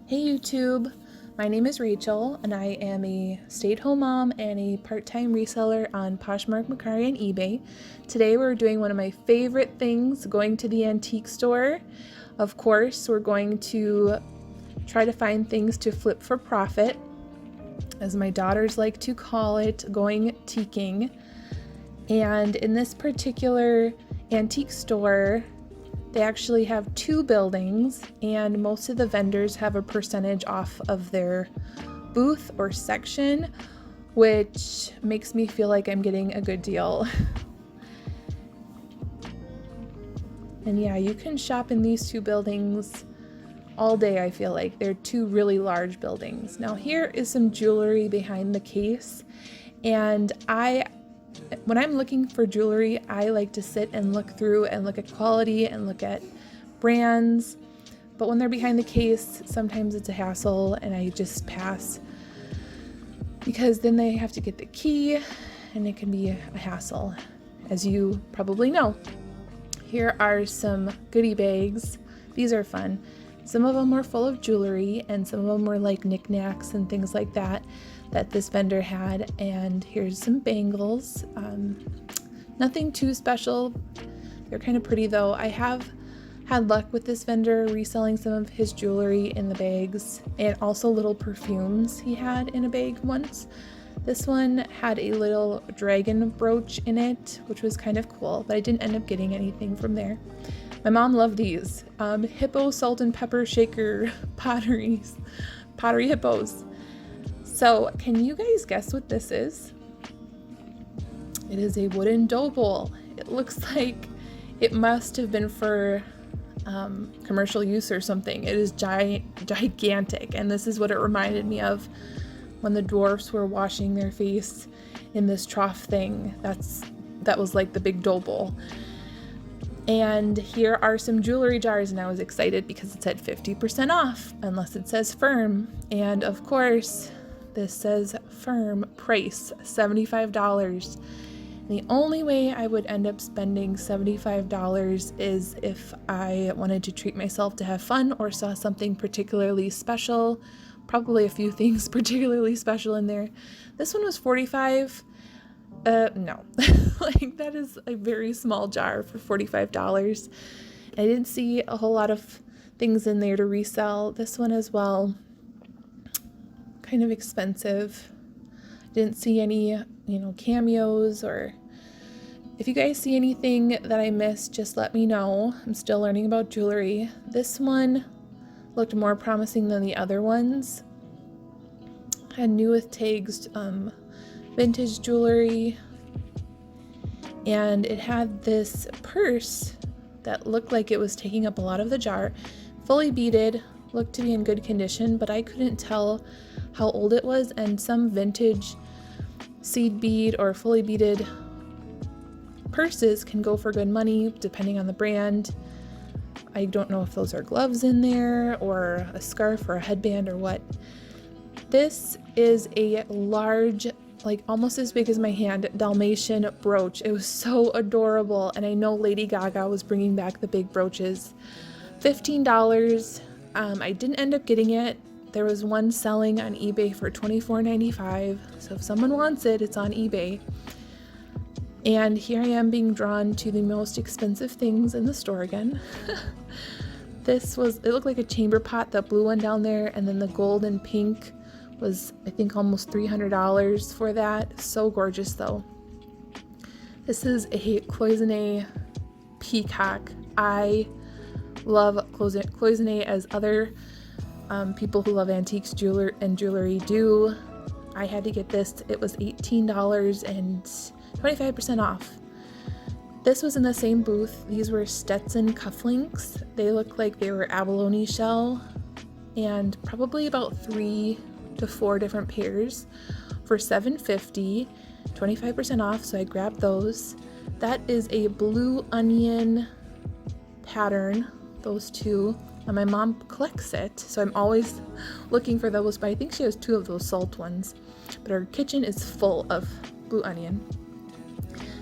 Hey YouTube, my name is Rachel and I am a stay-at-home mom and a part-time reseller on Poshmark, Mercari, and eBay. Today we're doing one of my favorite things, going to the antique store. Of course, we're going to try to find things to flip for profit, as my daughters like to call it, going teaking. And in this particular antique store, they actually have two buildings, and most of the vendors have a percentage off of their booth or section, which makes me feel like I'm getting a good deal. And yeah, you can shop in these two buildings all day, I feel like. They're two really large buildings. Now here is some jewelry behind the case, and when I'm looking for jewelry, I like to sit and look through and look at quality and look at brands. But when they're behind the case, sometimes it's a hassle and I just pass, because then they have to get the key and it can be a hassle, as you probably know. Here are some goodie bags. These are fun. Some of them were full of jewelry and some of them were like knickknacks and things like that this vendor had. And here's some bangles. Nothing too special. They're kind of pretty though. I have had luck with this vendor reselling some of his jewelry in the bags, and also little perfumes he had in a bag once. This one had a little dragon brooch in it, which was kind of cool, but I didn't end up getting anything from there. My mom loved these. Hippo salt and pepper shaker pottery hippos. So can you guys guess what this is? It is a wooden dough bowl. It looks like it must have been for commercial use or something. It is gigantic, and this is what it reminded me of when the dwarfs were washing their face in this trough thing. That was like the big dough bowl. And here are some jewelry jars, and I was excited because it said 50% off, unless it says firm. And of course, this says firm price, $75. The only way I would end up spending $75 is if I wanted to treat myself to have fun or saw something particularly special. Probably a few things particularly special in there. This one was $45. No. Like, that is a very small jar for $45. I didn't see a whole lot of things in there to resell. This one as well, kind of expensive. Didn't see any, cameos, or if you guys see anything that I missed, just let me know. I'm still learning about jewelry. This one looked more promising than the other ones. Had new with tags, vintage jewelry, and it had this purse that looked like it was taking up a lot of the jar. Fully beaded, looked to be in good condition, but I couldn't tell how old it was, and some vintage seed bead or fully beaded purses can go for good money depending on the brand. I don't know if those are gloves in there or a scarf or a headband or what. This is a large, like almost as big as my hand, Dalmatian brooch. It was so adorable, and I know Lady Gaga was bringing back the big brooches. $15. I didn't end up getting it. There was one selling on eBay for $24.95, so if someone wants it, it's on eBay. And here I am being drawn to the most expensive things in the store again. It looked like a chamber pot, that blue one down there, and then the gold and pink was, I think, almost $300 for that. So gorgeous though. This is a cloisonne peacock. I love cloisonne, as other people who love antiques jewelry do. I had to get this. It was $18 and 25% off. This was in the same booth. These were Stetson cufflinks. They look like they were abalone shell, and probably about 3 to 4 different pairs for $7.50, 25% off, so I grabbed those. That is a blue onion pattern, those two. And my mom collects it, so I'm always looking for those, but I think she has 2 of those salt ones. But her kitchen is full of blue onion.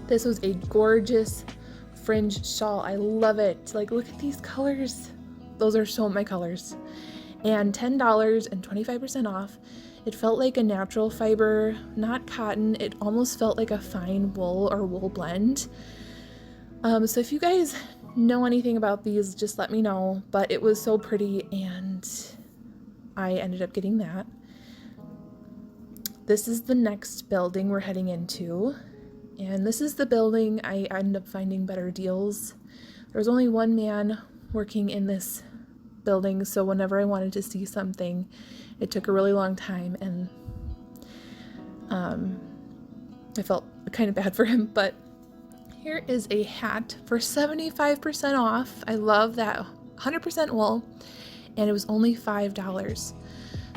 This was a gorgeous fringe shawl. I love it. Like, look at these colors. Those are so my colors. and $10 and 25% off. It felt like a natural fiber, not cotton. It almost felt like a fine wool or wool blend. So if you guys know anything about these, just let me know. But it was so pretty, and I ended up getting that. This is the next building we're heading into, and this is the building I ended up finding better deals. There was only one man working in this building, so whenever I wanted to see something, it took a really long time, and I felt kind of bad for him. But here is a hat for 75% off. I love that, 100% wool, and it was only $5.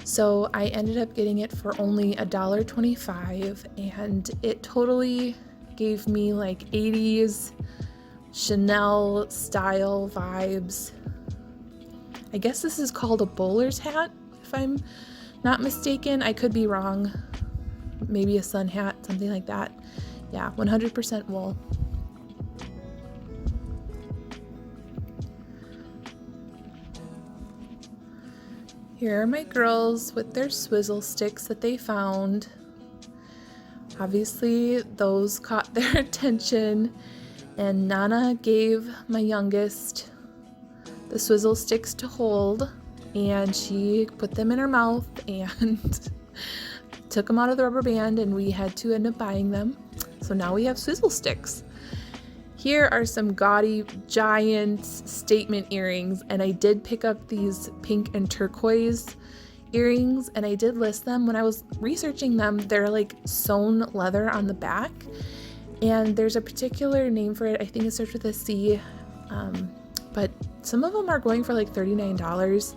So I ended up getting it for only $1.25, and it totally gave me like 80s Chanel style vibes. I guess this is called a bowler's hat, if I'm not mistaken. I could be wrong. Maybe a sun hat, something like that. Yeah, 100% wool. Here are my girls with their swizzle sticks that they found. Obviously, those caught their attention, and Nana gave my youngest the swizzle sticks to hold, and she put them in her mouth and took them out of the rubber band, and we had to end up buying them. So now we have swizzle sticks. Here are some gaudy giant statement earrings, and I did pick up these pink and turquoise earrings, and I did list them. When I was researching them, they're like sewn leather on the back, and there's a particular name for it. I think it starts with a C, but some of them are going for like $39.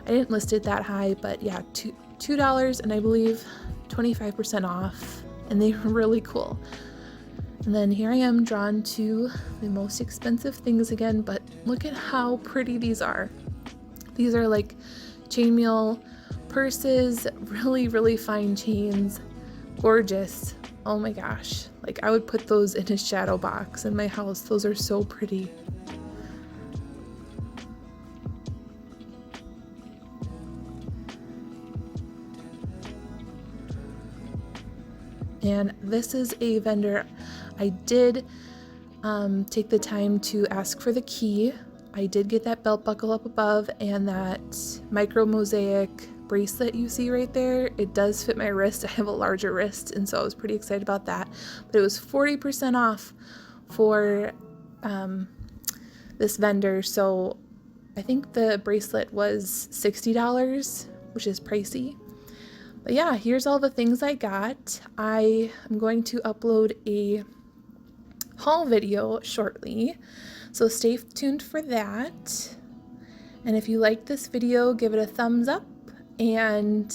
I didn't list it that high, but yeah, $2 and I believe 25% off, and they were really cool. And then here I am drawn to the most expensive things again, but look at how pretty these are. These are like chainmail purses, really, really fine chains, gorgeous. Oh my gosh, like I would put those in a shadow box in my house. Those are so pretty. And this is a vendor. I did take the time to ask for the key. I did get that belt buckle up above and that micro mosaic bracelet you see right there. It does fit my wrist. I have a larger wrist, and so I was pretty excited about that. But it was 40% off for this vendor. So I think the bracelet was $60, which is pricey. But yeah, here's all the things I got. I am going to upload a haul video shortly, so stay tuned for that. And if you liked this video, give it a thumbs up and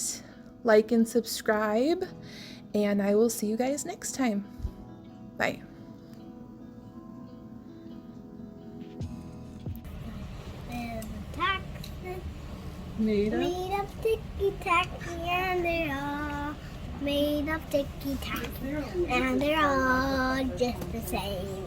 like and subscribe, and I will see you guys next time. Bye. Made of ticky-tacky, and they're all made of ticky-tacky, and they're all just the same.